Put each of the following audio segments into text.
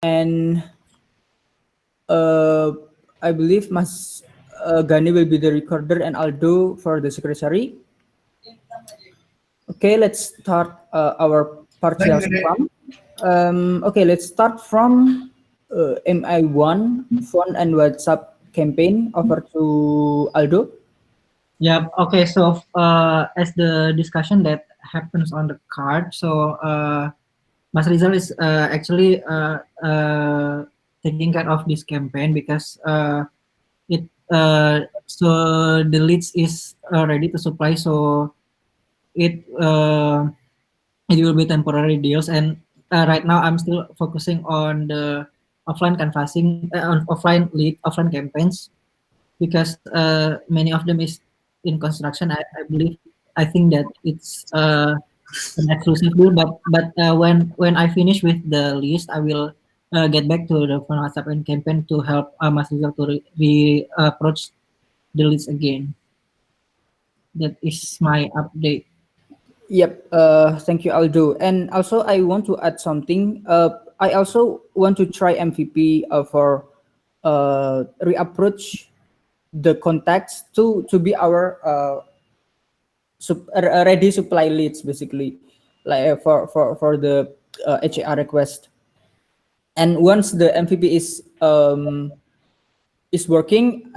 And uh, I believe Mas Gani will be the recorder and Aldo for the secretary. Okay, let's start our Thank partial you, Gede. scrum. Okay, let's start from MI1 phone and WhatsApp campaign. Over to Aldo. Yeah. Okay. So as the discussion that happens on the card, so Mas Rizal is actually taking care of this campaign because it so the leads is ready to supply. So it it will be temporary deals, and right now I'm still focusing on the offline canvassing, on offline campaigns, because many of them is in construction. I believe, I think that it's an exclusive deal, but when I finish with the list, I will get back to the phone WhatsApp and campaign to help Mas Rizal to approach the list again. That is my update. Yep. Thank you, Aldo. And also, I want to add something. I also want to try MVP for reapproach the contacts to be our ready supply leads, basically, like for the HAR request. And once the MVP is working,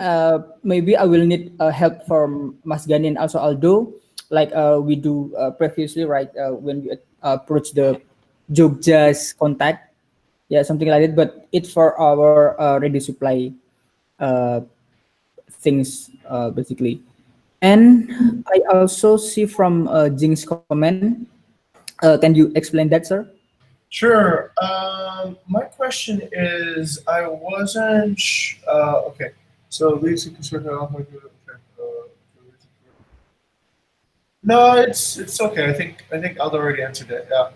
maybe I will need help from Mas Gani and also Aldo, like we do previously, right? When we approach the Jogja's contact, yeah, something like that. But it's for our ready supply uh, things, basically. And I also see from Jing's comment. Can you explain that, sir? Sure. My question is, I wasn't. Okay. So leads to concern. Okay. No, it's okay. I think Aldo already answered it. Yeah.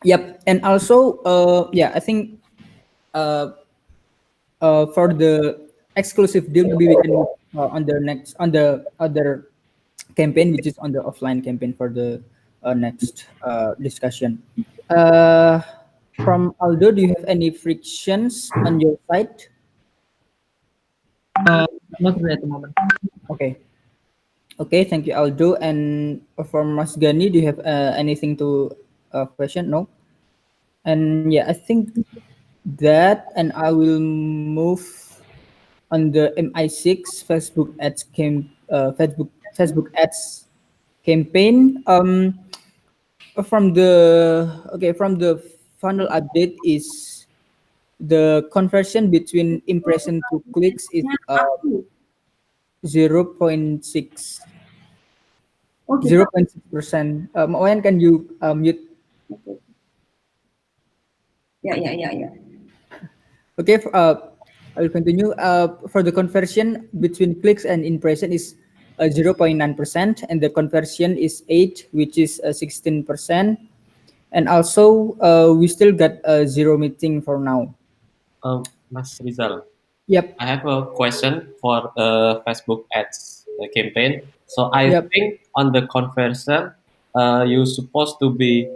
Yep. And also, yeah, I think uh, for the exclusive deal, maybe we can move on the next on the other campaign, which is on the offline campaign for the next discussion. Uh, from Aldo, do you have any frictions on your side? Uh, Not really at the moment. Okay. Okay, thank you, Aldo. And from Mas Gani, do you have anything to question? No. And yeah, I think that, and I will move on the MI6 Facebook ads Facebook ads campaign. From the from the funnel update is the conversion between impression to clicks is 0.6 Okay, Pak. 0.6%. Mayan, can you mute? Okay. Yeah. Okay, I will continue. For the conversion between clicks and impression is 0.9%, and the conversion is 8, which is 16%. And also, we still got a zero meeting for now. Mas Rizal, Yep, I have a question for Facebook ads campaign. So I yep. think on the conversion, you're supposed to be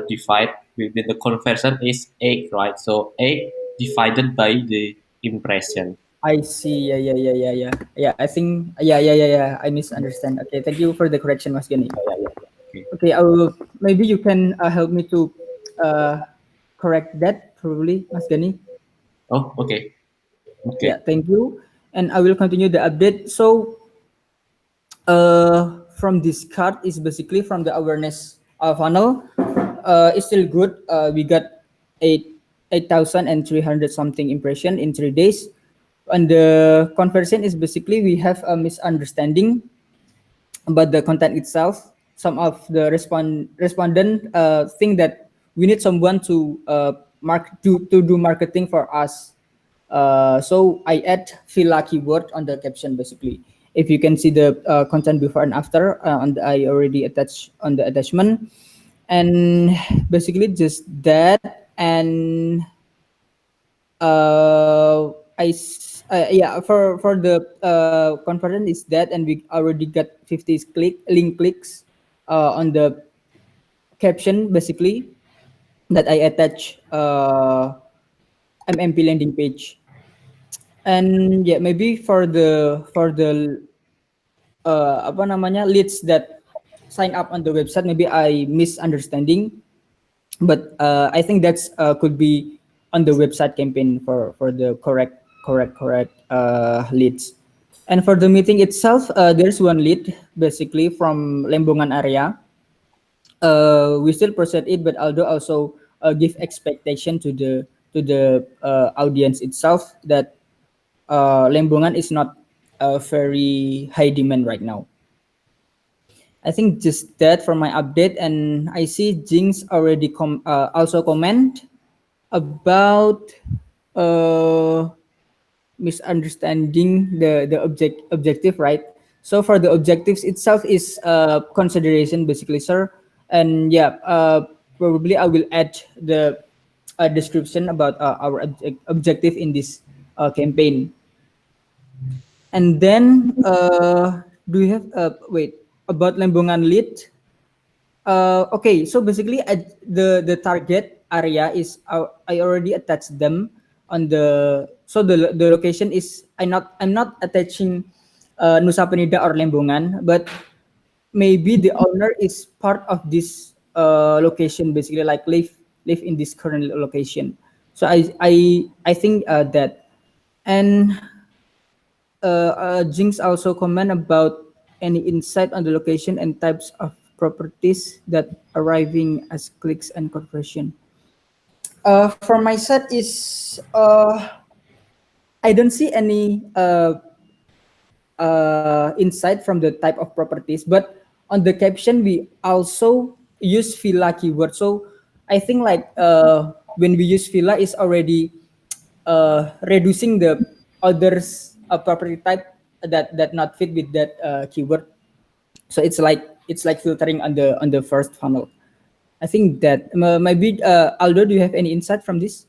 divided within the conversion is 8, right? So 8 divided by the impression. I see. Yeah. Yeah, I think. Yeah. I misunderstand. Okay, thank you for the correction, Mas Gani. Okay. Okay, I will. Maybe you can help me to uh, correct that, probably, Mas Gani. Oh, okay. Yeah, Okay. thank you. And I will continue the update. So, from this card is basically from the awareness funnel. It's still good. We got 8,300 something impression in 3 days. And the conversion is basically we have a misunderstanding about the content itself. Some of the respondent think that we need someone to to do marketing for us. So I add Villa keyword on the caption, basically. If you can see the content before and after, I already attached on the attachment, and basically just that. And yeah, for the conversion is that, and we already got 50 link clicks on the caption, basically. that I attach MMP landing page. And yeah, maybe for the apa namanya leads that sign up on the website, maybe I misunderstanding, but I think that's could be on the website campaign for the correct leads. And for the meeting itself, there's one lead basically from Lembongan area. We still proceed it, but Aldo also give expectation to the audience itself that Lembongan is not a very high demand right now. I think just that for my update, and I see Jinx already also comment about uh, misunderstanding the objective, right? So for the objectives itself is consideration basically, sir. And yeah, probably I will add the description about our objective in this campaign. And then do you have wait about Lembongan lead? Okay, so basically, the target area is I already attached them on the, so the location is I'm not attaching Nusa Penida or Lembongan, but maybe the owner is part of this location, basically like live in this current location. So I think that. And Jinx also comment about any insight on the location and types of properties that arriving as clicks and conversion. For my side is I don't see any insight from the type of properties, but on the caption we also use villa keyword. So I think like when we use villa is already reducing the others property type that not fit with that keyword. So it's like filtering on the first funnel. I think that maybe Aldo, do you have any insight from this?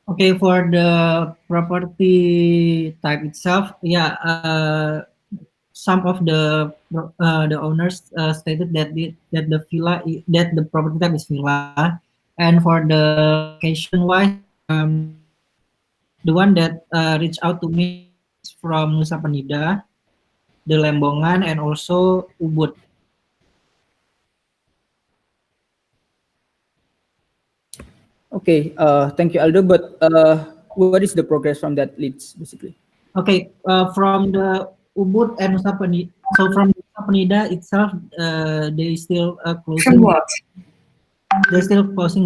Okay, for the property type itself, yeah, some of the owners stated that the that the property type is villa, and for the location wise, the one that reached out to me is from Nusa Penida, the Lembongan, and also Ubud. Okay, thank you, Aldo. But what is the progress from that leads basically? Okay, from the Ubud and Nusa Penida, so from Nusa Penida itself, they still closing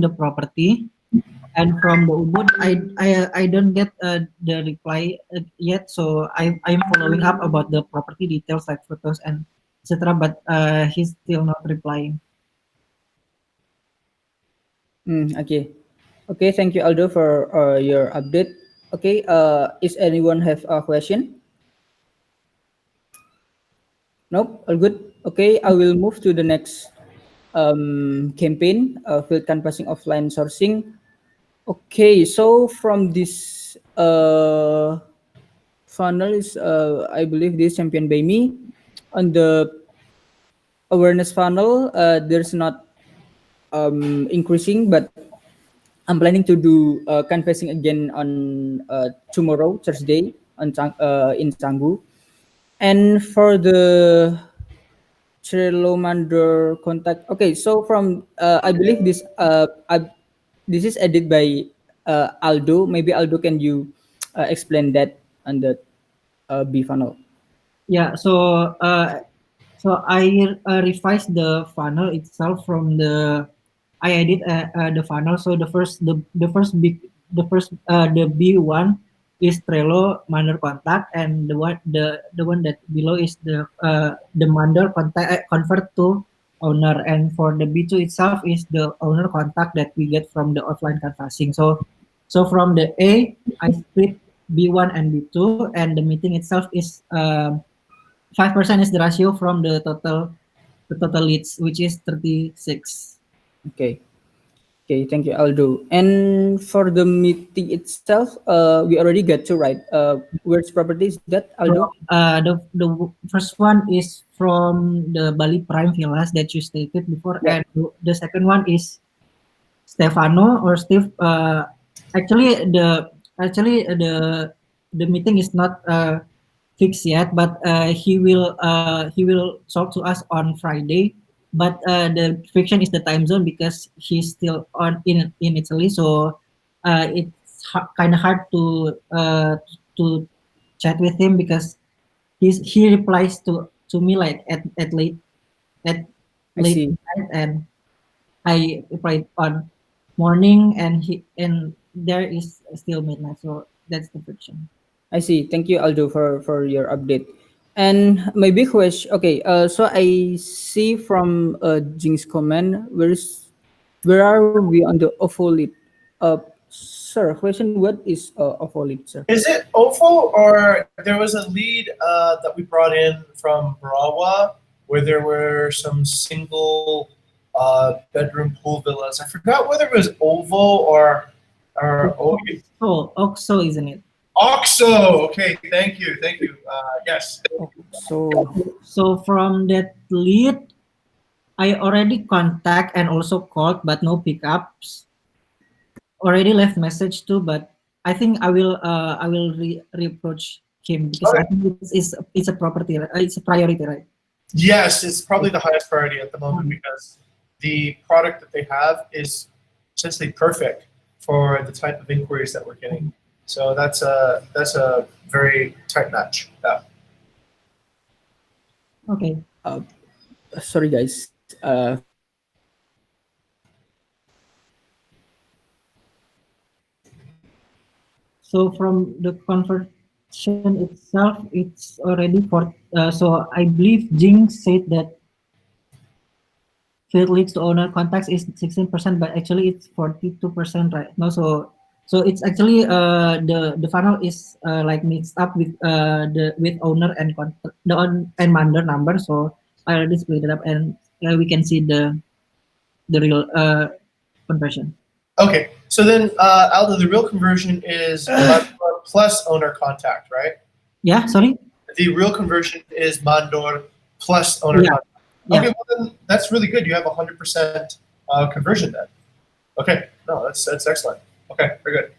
the property. And from the Ubud, I don't get the reply yet, so I'm following up about the property details like photos and etc. But he's still not replying. Okay. Okay, thank you, Aldo, for your update. Okay, is anyone have a question? Nope, all good. Okay, I will move to the next campaign, field canvassing offline sourcing. Okay, so from this funnel is, I believe this champion by me. On the awareness funnel, there's not increasing, but I'm planning to do canvassing again on tomorrow, Thursday, in Canggu. And for the Trilomander contact. Okay, so from I believe this is edited by Aldo. Maybe Aldo, can you explain that on the B funnel? Yeah, so I revised the funnel itself from the I edit the funnel. So the B one is Trello Mandor contact, and the one that below is the Mandor contact convert to owner, and for the B two itself is the owner contact that we get from the offline canvassing. So from the A, I split B one and B two, and the meeting itself is 5% is the ratio from the total leads, which is 36. Okay. Okay, thank you, Aldo. And for the meeting itself, we already got to, right? Which property is that, Aldo? The first one is from the Bali Prime Villas that you stated before, Yeah. and the second one is Stefano or Steve. Actually, the meeting is not fixed yet, but he will talk to us on Friday. But the friction is the time zone because he's still on in Italy, so it's kind of hard to chat with him because he replies to me like at I late see. night, and I replied on morning, and he and there is still midnight, so that's the friction. I see. Thank you, Aldo, for your update. And my big question. Okay. So I see from Jing's comment. Where are we on the ovolite? Sir, question. What is ovolite, sir? Is it OFO or there was a lead that we brought in from Brawa where there were some single bedroom pool villas? I forgot whether it was OVO or Oxo, isn't it? OXO. Okay, thank you. Yes. So So from that lead, I already contact and also called, but no pickups. Already left message too, but I will reapproach him because Okay. I think it's a property, it's a priority, right? Yes, it's probably the highest priority at the moment because the product that they have is essentially perfect for the type of inquiries that we're getting. So that's a very tight match. Yeah. Okay. uh, sorry, guys. So from the conversion itself, it's already for. So I believe Jing said that field leads to owner contacts is 16%, but actually it's 42% right now. So it's actually the funnel is like mixed up with the with owner and the on and mander number. So I already split it up, and we can see the real conversion. Okay. So then, Aldo, the real conversion is Mandor plus owner contact, right? Yeah, sorry. The real conversion is Mandor plus owner Yeah, contact. yeah. Okay, well then that's really good. You have 100% conversion then. Okay, no, that's excellent. Okay, very good.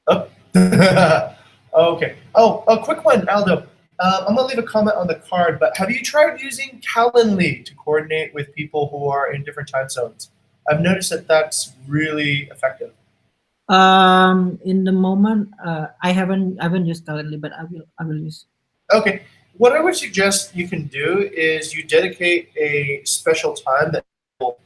Oh. Okay. Oh, a quick one, Aldo. I'm gonna leave a comment on the card, but have you tried using Calendly to coordinate with people who are in different time zones? I've noticed that that's really effective. In the moment, I haven't used Calendly, but I will use. Okay. What I would suggest you can do is you dedicate a special time that will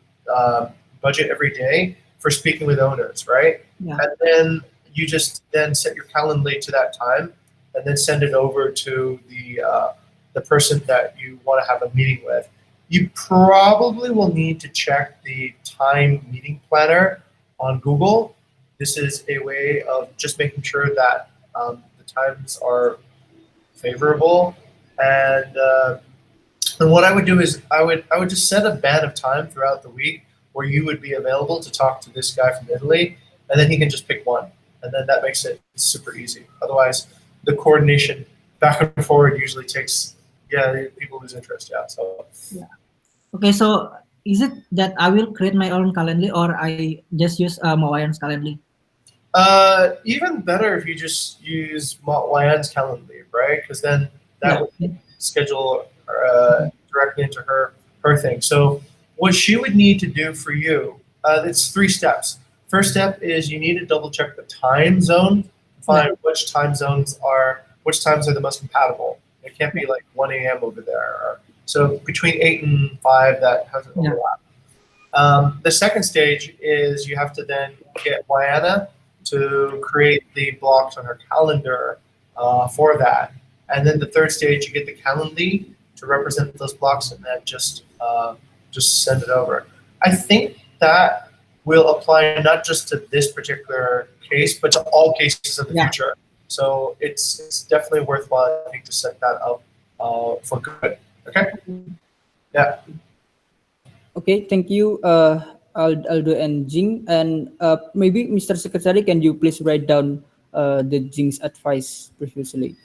budget every day for speaking with owners, right? Yeah. And then you just then set your Calendly to that time, and then send it over to the person that you want to have a meeting with. You probably will need to check the time meeting planner on Google. This is a way of just making sure that the times are favorable. And what I would do is I would just set a band of time throughout the week where you would be available to talk to this guy from Italy, and then he can just pick one, and then that makes it super easy. Otherwise, the coordination back and forward usually takes people lose interest. Yeah, so Yeah. Okay, so is it that I will create my own Calendly or I just use Mawayan's Calendly? even better if you just use Wayan's Calendly, right? Because then that Yeah. would schedule directly into her thing. So what she would need to do for you, it's 3 steps. First step is you need to double check the time zone, find which times are the most compatible. It can't be like 1 a.m. over there. So between 8 and 5, that has an Yeah. overlap. The second stage is you have to then get Diana to create the blocks on her calendar for that. And then the third stage, you get the Calendly to represent those blocks, and then just send it over. I think that will apply not just to this particular case, but to all cases in the Yeah. future. So it's definitely worthwhile, I think, to set that up for good. Okay. Yeah. Okay, thank you, Aldo and Jing. And maybe Mr. Secretary, can you please write down the Jing's advice previously.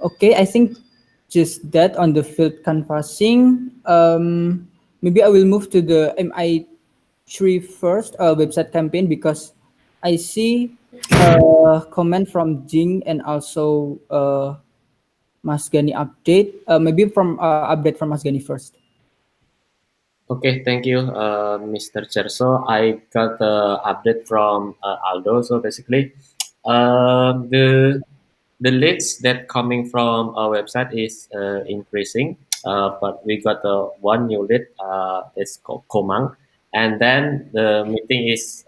Okay, I think just that on the field canvassing. Maybe I will move to the MI3 first website campaign because I see a comment from Jing and also Mas Gani update. Maybe from update from Mas Gani first. Okay, thank you, Mr. Chair. So I got the update from Aldo. So basically, the leads that coming from our website is increasing, but we got one new lead. It's called Komang, and then the meeting is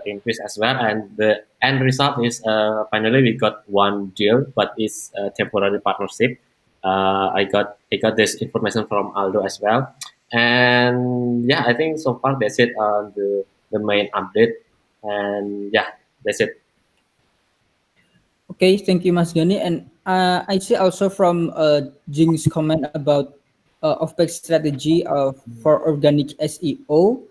increased as well. And the end result is finally we got one deal, but it's a temporary partnership. I got this information from Aldo as well, and yeah, I think so far that's it on the main update, and yeah, that's it. Okay, thank you, Mas Gani. And I see also from Jing's comment about OPEX strategy for organic SEO.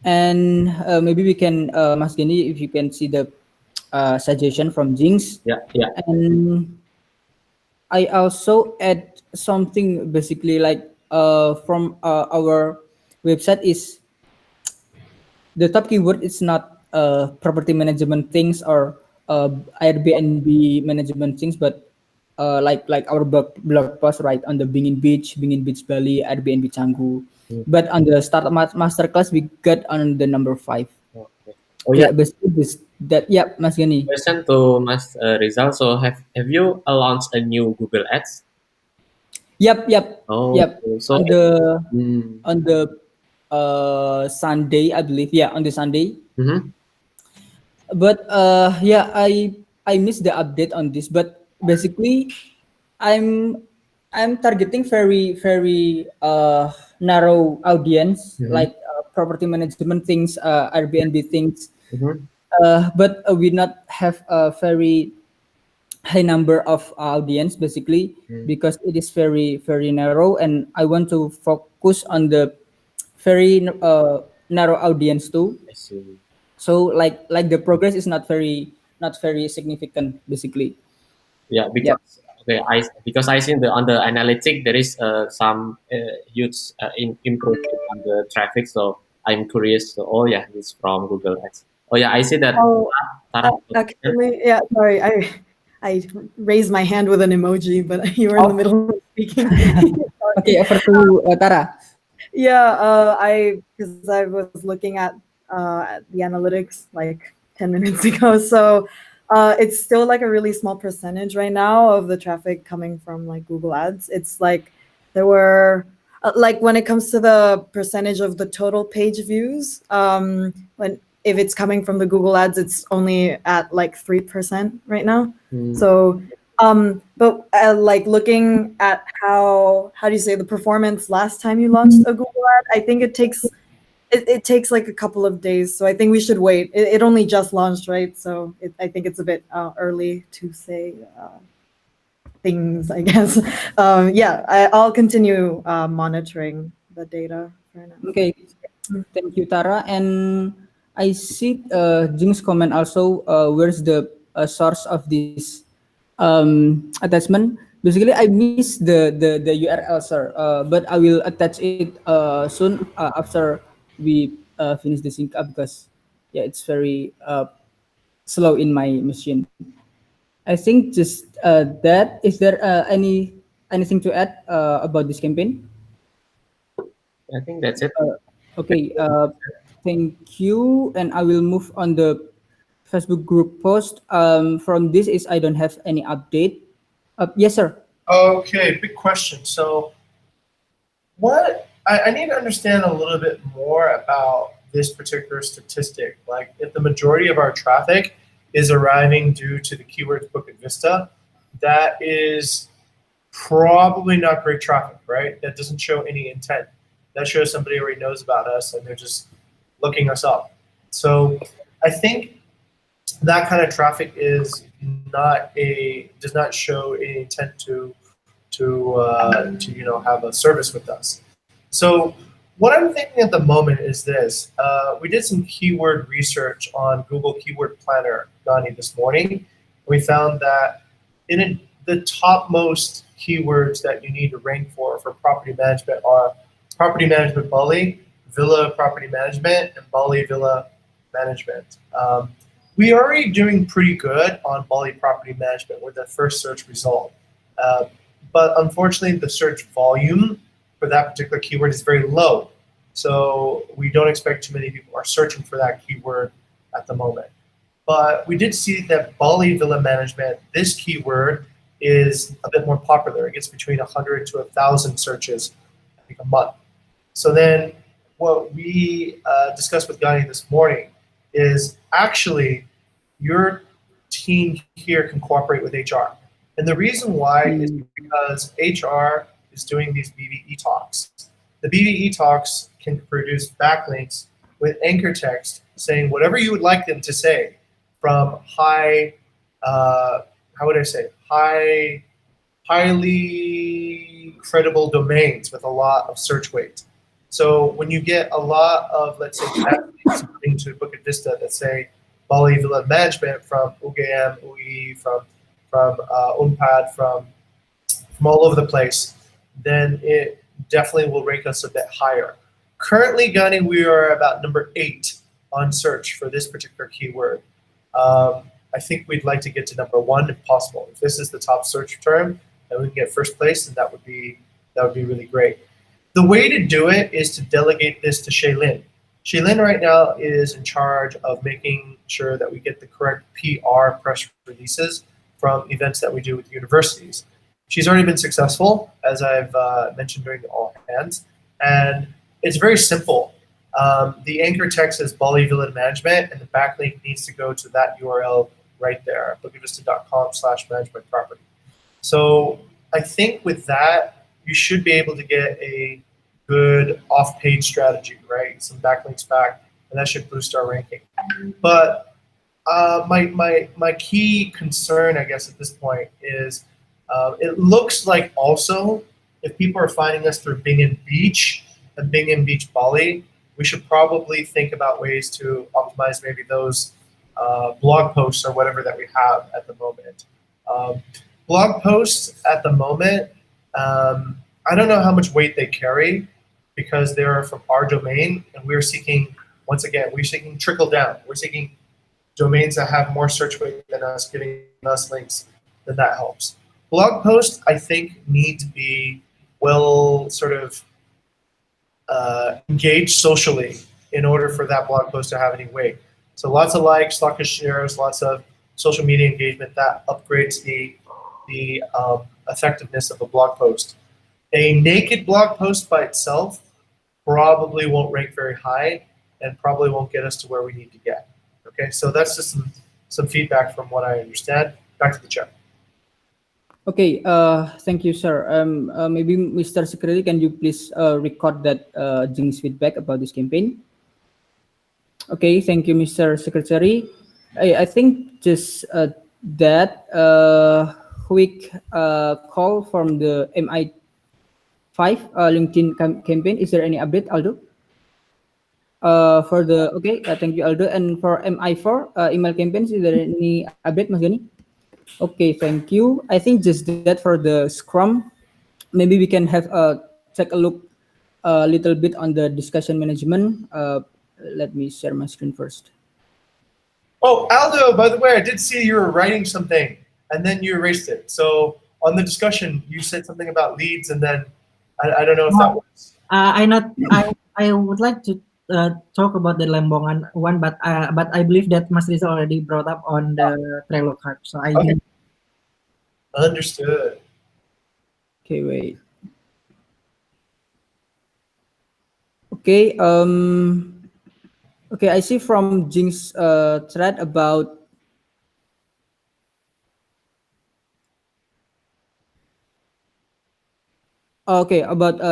And maybe we can, Mas Gani, if you can see the suggestion from Jing's. Yeah, yeah. And I also add something basically like from our website is the top keyword is not property management things or Airbnb management things, but like our blog post right on the Bingin Beach Bali, Airbnb Canggu. Mm. But on the startup masterclass, we got on the number 5. Okay. Oh yeah, Yeah, basically this that yeah, Mas Gani. question to Mas Rizal. So have you launched a new Google Ads? Oh, Yep. okay. So On the mm, on the Sunday, I believe. Yeah, on the Sunday. mhm. But yeah, I missed the update on this. But basically, I'm I'm targeting very narrow audience Mhm. like property management things, Airbnb things. Mhm. But we not have a very high number of audience basically Mm. because it is very narrow, and I want to focus on the very narrow audience too. I see. So like the progress is not very significant basically. Yeah, Yeah. because okay, because I see on the analytic there is some huge improvement on the traffic. So I'm curious. So oh yeah, it's from Google Ads. Oh yeah, I see that. Oh, Tara, actually, yeah, sorry. I raised my hand with an emoji, but you were in the Oh, middle of speaking. okay. Sorry. Over to Tara. Yeah, because I was looking at the analytics like 10 minutes ago. So it's still like a really small percentage right now of the traffic coming from like Google Ads. It's like there were like when it comes to the percentage of the total page views, when if it's coming from the Google Ads, it's only at like 3% right now. mm, So but like looking at how do you say the performance last time you launched a Google ad, I think it takes like a couple of days. So I think we should wait. It only just launched, right? So I think it's a bit early to say things, I guess. Yeah, I'll continue monitoring the data for now. Okay. Thank you, Tara. And I see Jing's comment also. Where's the source of this attachment? Basically, I missed the URL, sir. But I will attach it soon after we finish the sync up because yeah, it's very slow in my machine. I think just that. Is there anything to add about this campaign? I think that's it. Okay, thank you. And I will move on the Facebook group post. From this is I don't have any update. Yes, sir. Okay, big question. So, what I need to understand a little bit more about this particular statistic. Like, if the majority of our traffic is arriving due to the keywords Bukit Vista, that is probably not great traffic, right? That doesn't show any intent. That shows somebody already knows about us and they're just looking us up. So, I think that kind of traffic is not a does not show any intent to have a service with us. So what I'm thinking at the moment is this: we did some keyword research on Google Keyword Planner, Gani, this morning, We found that the topmost keywords that you need to rank for property management are property management Bali, villa property management, and Bali villa management. We are already doing pretty good on Bali property management with the first search result. But unfortunately, the search volume for that particular keyword is very low. So we don't expect too many people are searching for that keyword at the moment. But we did see that Bali villa management, this keyword is a bit more popular. It gets between 100 to 1,000 searches, I think, a month. So then what we discussed with Gani this morning is actually your team here can cooperate with HR. And the reason why is because HR is doing these BBE talks. The BBE talks can produce backlinks with anchor text saying whatever you would like them to say from high, how would I say, highly credible domains with a lot of search weight. So when you get a lot of, let's say, backlinks coming to Bukit Vista that say Bali Villa Management from UGM, UI, from UNPAD, from all over the place, then it definitely will rank us a bit higher. Currently, Gani, we are about number 8 on search for this particular keyword. I think we'd like to get to number 1 if possible. If this is the top search term and we can get first place, then that would be really great. The way to do it is to delegate this to Shaylin. Shaylin right now is in charge of making sure that we get the correct PR press releases from events that we do with universities. She's already been successful, as I've mentioned during the all hands, and it's very simple. The anchor text is Bali Villa Management, and the backlink needs to go to that URL right there, bukitVista.com/management property. So I think with that, you should be able to get a good off-page strategy, right? Some backlinks back, and that should boost our ranking. But my key concern, I guess, at this point is it looks like also if people are finding us through Bing and Beach and Bing and Beach Bali, we should probably think about ways to optimize maybe those blog posts or whatever that we have at the moment. Blog posts at the moment, I don't know how much weight they carry because they're from our domain, and we're seeking, once again, we're seeking trickle down. We're seeking domains that have more search weight than us, giving us links, then that helps. Blog posts, I think, need to be well sort of engaged socially in order for that blog post to have any weight. So lots of likes, lots of shares, lots of social media engagement that upgrades the effectiveness of a blog post. A naked blog post by itself probably won't rank very high and probably won't get us to where we need to get. Okay, so that's just some feedback from what I understand. Back to the chat. Okay, thank you, sir. Maybe Mr. Secretary, can you please record that Jing's feedback about this campaign? Okay, thank you, Mr. Secretary. I think just that quick call from the MI5 LinkedIn campaign. Is there any update, Aldo? For the thank you, Aldo. And for MI4 email campaigns, is there any update, Mas Gani? Okay, thank you. I think just that for the Scrum, maybe we can have take a look a little bit on the discussion management. Let me share my screen first. Oh, Aldo, by the way, I did see you were writing something and then you erased it. So on the discussion, you said something about leads and then I don't know if that was. I would like to talk about the Lembongan one, but I believe that Mas Riza already brought up on the Trello card. So I Okay. Understood. Okay, wait. Okay, okay, I see from Jing's thread about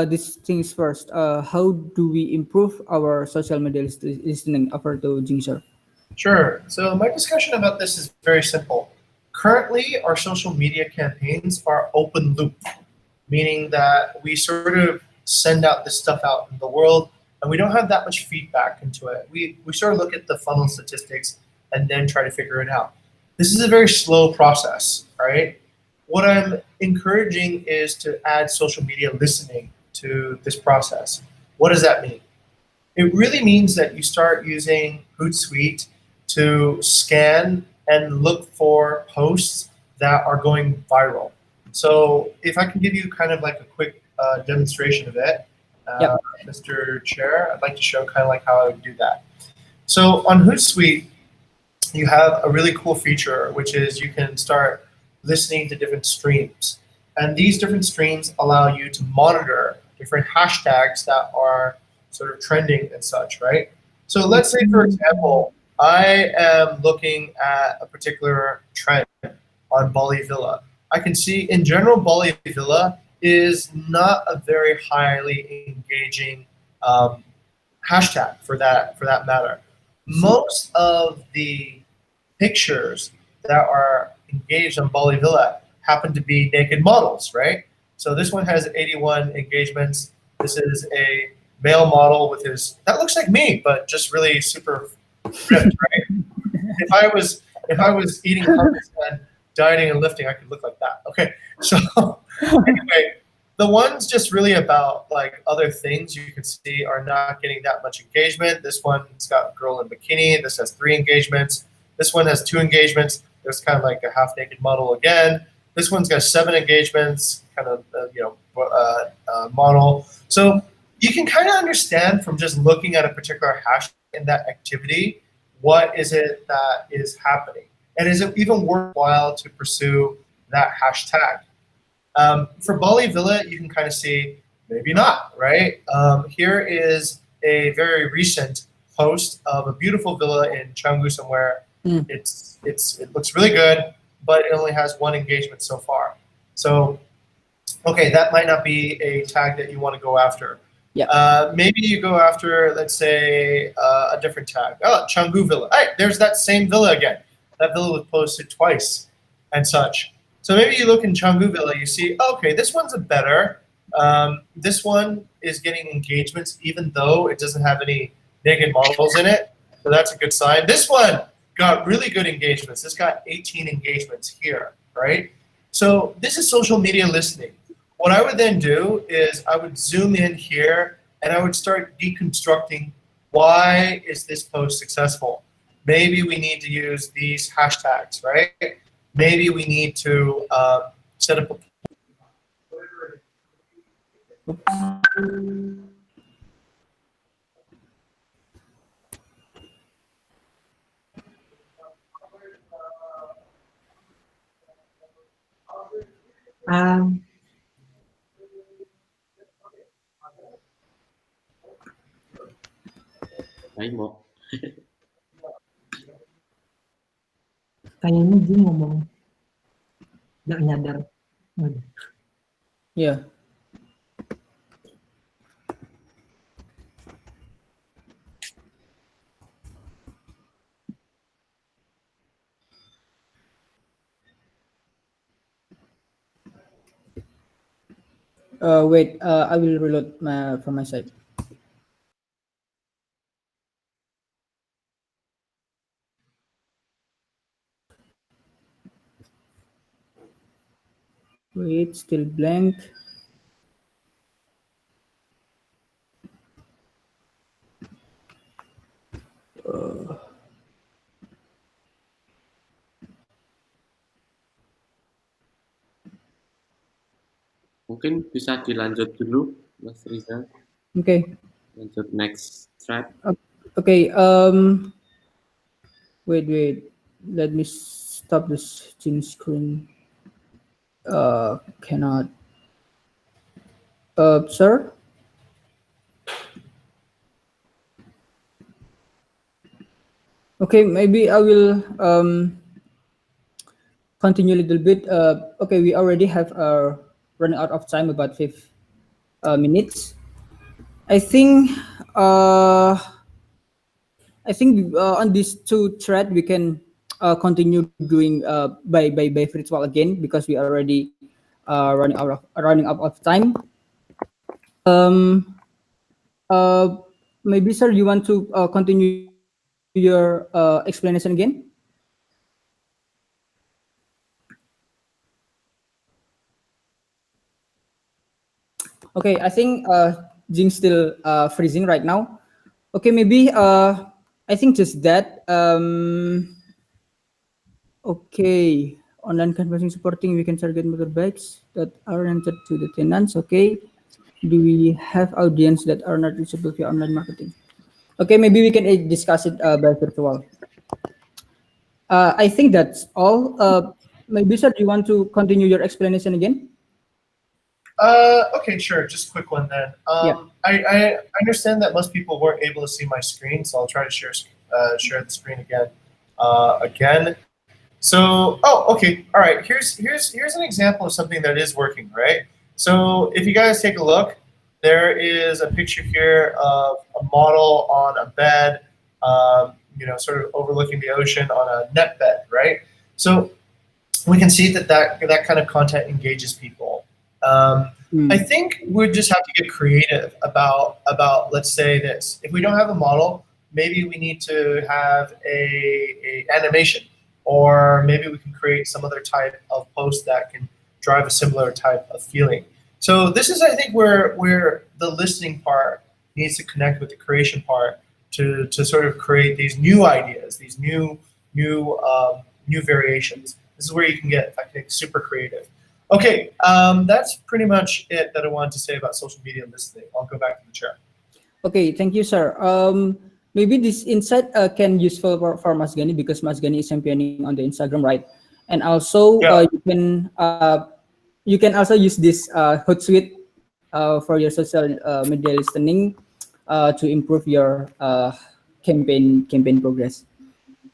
these things first. How do we improve our social media listening over to Jing, sir? Sure. So my discussion about this is very simple. Currently, our social media campaigns are open loop, meaning that we sort of send out this stuff out in the world and we don't have that much feedback into it. We sort of look at the funnel statistics and then try to figure it out. This is a very slow process, right? What I'm encouraging is to add social media listening to this process. What does that mean? It really means that you start using Hootsuite to scan and look for posts that are going viral. So if I can give you kind of like a quick demonstration of it, Yep. Mr. Chair, I'd like to show kind of like how I would do that. So on Hootsuite, you have a really cool feature, which is you can start listening to different streams. And these different streams allow you to monitor different hashtags that are sort of trending and such, right? So let's say, for example, I am looking at a particular trend on Bali Villa. I can see in general Bali Villa is not a very highly engaging hashtag for that matter. Most of the pictures that are engaged on Bali Villa happen to be naked models, right? So this one has 81 engagements. This is a male model with his, that looks like me, but just really super ripped, right? If I was eating hummus and dieting and lifting, I could look like that. Okay, so anyway, the ones just really about like other things you can see are not getting that much engagement. This one's got a girl in bikini. This has 3 engagements. This one has 2 engagements. There's kind of like a half naked model again. This one's got 7 engagements, kind of model. So you can kind of understand from just looking at a particular hash in that activity, what is it that is happening? And is it even worthwhile to pursue that hashtag? For Bali Villa, you can kind of see maybe not, right? Here is a very recent post of a beautiful villa in Canggu somewhere. It looks really good, but it only has 1 engagement so far. So, okay, that might not be a tag that you want to go after. Yeah. Maybe you go after, let's say, a different tag. Oh, Canggu Villa. Hey, there's that same villa again. That villa was posted twice and such. So maybe you look in Canggu Villa, you see, okay, this one's a better. This one is getting engagements even though it doesn't have any naked models in it. So that's a good sign. This one got really good engagements. This got 18 engagements here, right? So this is social media listening. What I would then do is I would zoom in here and I would start deconstructing why is this post successful? Maybe we need to use these hashtags, right? Maybe we need to set up a Um, Đấy một. kayaknya Jin ngomong nggak nyadar. Yeah. Wait, I will reload from my side. Wait, still blank. Mungkin bisa dilanjut dulu, Mas Rizal. Okay. Lanjut next thread. Okay. Wait. Let me stop this Zoom screen. Cannot. Sir. Okay, maybe I will continue a little bit. Okay, we already have running out of time, about 5 minutes. I think on these 2 thread we can continue doing by virtual again because we already running out of time. Maybe sir, you want to continue your explanation again? Okay, I think Jing's still freezing right now. Okay, maybe I think just that. Okay, online canvassing supporting weekend target motorbikes that are rented to the tenants. Okay, do we have audience that are not reachable via online marketing? Okay, maybe we can discuss it by virtual. I think that's all. Maybe sir, do you want to continue your explanation again? Okay, sure. Just a quick one then. Yeah. I understand that most people weren't able to see my screen, so I'll try to share the screen again. So, oh, okay, all right. Here's an example of something that is working, right? So, if you guys take a look, there is a picture here of a model on a bed, sort of overlooking the ocean on a net bed, right? So, we can see that kind of content engages people. I think we just have to get creative about let's say this. If we don't have a model, maybe we need to have a animation, or maybe we can create some other type of post that can drive a similar type of feeling. So this is, I think, where the listening part needs to connect with the creation part to sort of create these new ideas, these new variations. This is where you can get, I think, super creative. Okay, that's pretty much it that I wanted to say about social media listening. I'll go back to the chair. Okay, thank you, sir. Maybe this insight can useful for Mas Gani because Mas Gani is championing on the Instagram, right? And also Yeah. you can also use this Hootsuite for your social media listening to improve your campaign progress.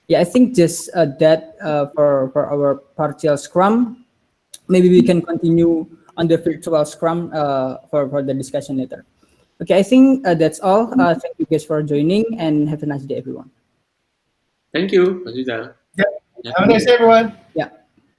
Yeah, I think just that for our partial Scrum. Maybe we can continue on the virtual Scrum for the discussion later. Okay, I think that's all. Thank you guys for joining and have a nice day, everyone. Thank you, Mas Rizal. Yeah. Yeah. Have a nice day, everyone.